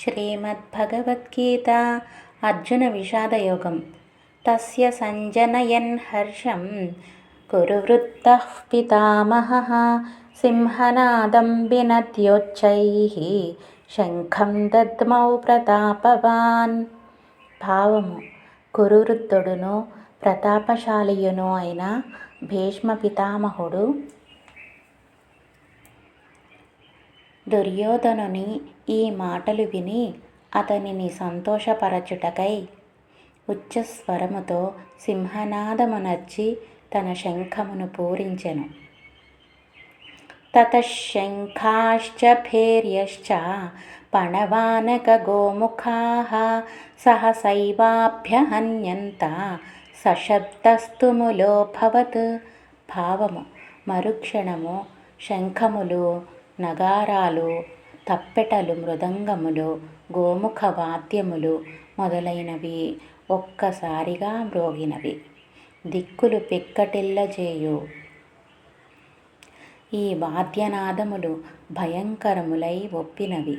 శ్రీమద్భగవద్గీత అర్జున విషాదయోగం. తస్య సంజనయన్ హర్షం కురువృత్తః పితామహః సింహనాదం వినద్యోచ్చైః శంఖం దద్మౌ ప్రతాపవాన్. భావము: కురువృద్ధుడును ప్రతాపశాలియును అయిన భీష్మ పితామహుడు దుర్యోధనుని ఈ మాటలు విని అతనిని సంతోషపరచుటకై ఉచ్చస్వరముతో సింహనాదమునర్చి తన శంఖమును పూరించెను. తతః శంఖాశ్చ భేర్యశ్చ పణవానక గోముఖాః సహసైవాభ్యహన్యంత సశబ్దస్తుములోऽభవత్. భావము: మరుక్షణము శంఖములు, నగారాలు, తప్పెటలు, మృదంగములు, గోముఖ వాద్యములు మొదలైనవి ఒక్కసారిగా మ్రోగినవి. దిక్కులు పిక్కటిల్లజేయు ఈ వాద్యనాదములు భయంకరములై ఒప్పినవి.